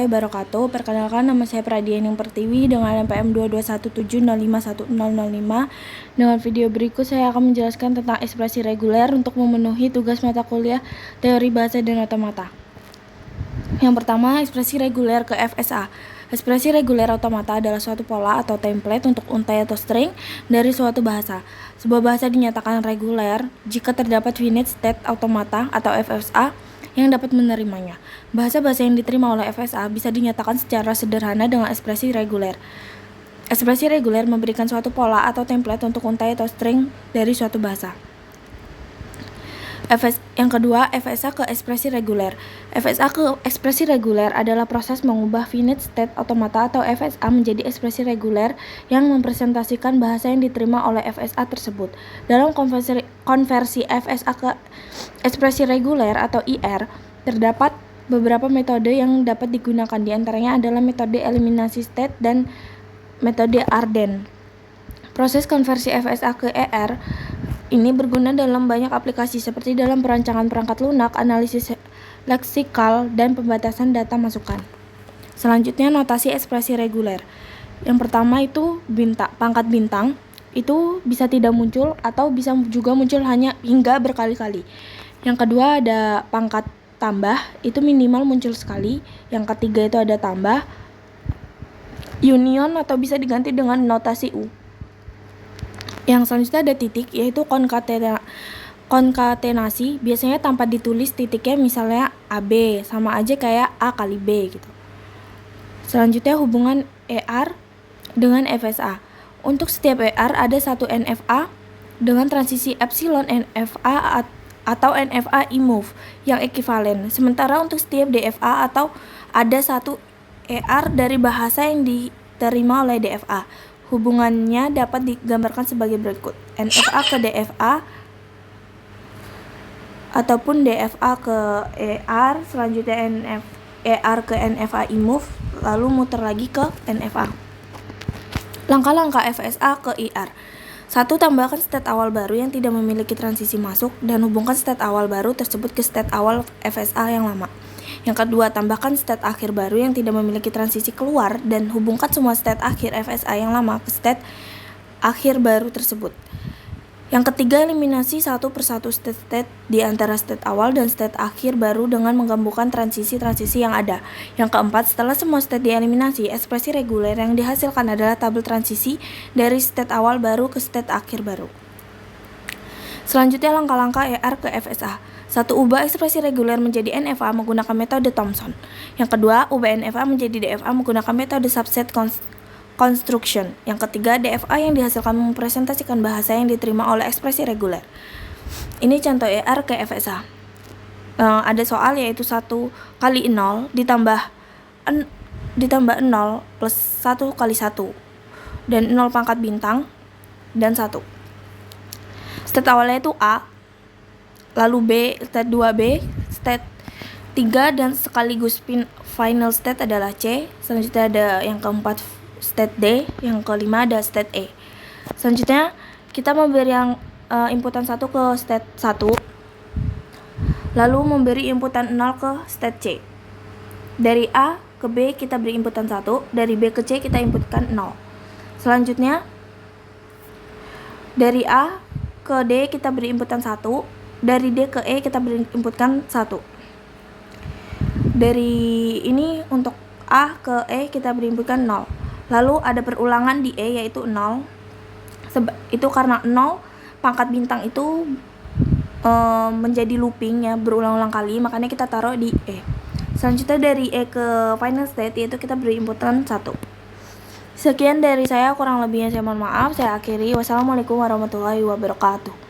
warahmatullahi wabarakatuh. Perkenalkan, nama saya Pradianing Pertiwi dengan NPM 221705105. Dengan video berikut saya akan menjelaskan tentang ekspresi reguler untuk memenuhi tugas mata kuliah Teori Bahasa dan Otomata. Yang pertama, ekspresi reguler ke FSA. Ekspresi reguler otomata adalah suatu pola atau template untuk untai atau string dari suatu bahasa. Sebuah bahasa dinyatakan reguler jika terdapat finite state automata atau FSA yang dapat menerimanya. Bahasa-bahasa yang diterima oleh FSA bisa dinyatakan secara sederhana dengan ekspresi reguler. Ekspresi reguler memberikan suatu pola atau template untuk untai atau string dari suatu bahasa. Yang kedua, FSA ke ekspresi reguler. FSA ke ekspresi reguler adalah proses mengubah finite state automata atau FSA menjadi ekspresi reguler yang mempresentasikan bahasa yang diterima oleh FSA tersebut. Dalam konversi FSA ke ekspresi reguler atau IR, terdapat beberapa metode yang dapat digunakan. Di antaranya adalah metode eliminasi state dan metode Arden. Proses konversi FSA ke ER ini berguna dalam banyak aplikasi seperti dalam perancangan perangkat lunak, analisis leksikal, dan pembatasan data masukan. Selanjutnya, notasi ekspresi reguler. Yang pertama itu pangkat bintang, itu bisa tidak muncul atau bisa juga muncul hanya hingga berkali-kali. Yang kedua ada pangkat tambah, itu minimal muncul sekali. Yang ketiga itu ada tambah, union atau bisa diganti dengan notasi U. Yang selanjutnya ada titik, yaitu konkatenasi, biasanya tanpa ditulis titiknya, misalnya AB, sama aja kayak A kali B gitu. Selanjutnya hubungan ER dengan FSA. Untuk setiap ER ada satu NFA dengan transisi epsilon NFA atau NFA imove yang ekivalen. Sementara untuk setiap DFA atau ada satu ER dari bahasa yang diterima oleh DFA. Hubungannya dapat digambarkan sebagai berikut. NFA ke DFA ataupun DFA ke ER, selanjutnya ER ke NFA imove, lalu muter lagi ke NFA. Langkah-langkah FSA ke IR. 1. Tambahkan state awal baru yang tidak memiliki transisi masuk dan hubungkan state awal baru tersebut ke state awal FSA yang lama. Yang kedua, tambahkan state akhir baru yang tidak memiliki transisi keluar dan hubungkan semua state akhir FSA yang lama ke state akhir baru tersebut. Yang ketiga, eliminasi satu persatu state di antara state awal dan state akhir baru dengan menggabungkan transisi-transisi yang ada. Yang keempat, setelah semua state dieliminasi, ekspresi reguler yang dihasilkan adalah tabel transisi dari state awal baru ke state akhir baru. Selanjutnya, langkah-langkah ER ke FSA. 1. Ubah ekspresi reguler menjadi NFA menggunakan metode Thomson. Yang kedua, ubah NFA menjadi DFA menggunakan metode subset construction. Yang ketiga, DFA yang dihasilkan mempresentasikan bahasa yang diterima oleh ekspresi reguler. Ini contoh ER ke FSA. Ada soal yaitu 1 kali 0 ditambah 0 plus 1 kali 1 dan 0 pangkat bintang dan 1. State awalnya itu A, lalu B, state 2B, state 3, dan sekaligus final state adalah C. Selanjutnya ada yang keempat state D, yang kelima ada state E. Selanjutnya kita memberi yang inputan 1 ke state 1, lalu memberi inputan 0 ke state C. Dari A ke B kita beri inputan 1, dari B ke C kita inputkan 0. Selanjutnya dari A ke D kita beri inputan 1, dari D ke E kita beri inputkan 1. Dari ini untuk A ke E kita beri inputkan 0. Lalu ada perulangan di E yaitu 0. Itu karena 0 pangkat bintang itu menjadi looping ya, berulang-ulang kali, makanya kita taruh di E. Selanjutnya dari E ke final state yaitu kita beri inputan 1. Sekian dari saya, kurang lebihnya saya mohon maaf. Saya akhiri. Wassalamualaikum warahmatullahi wabarakatuh.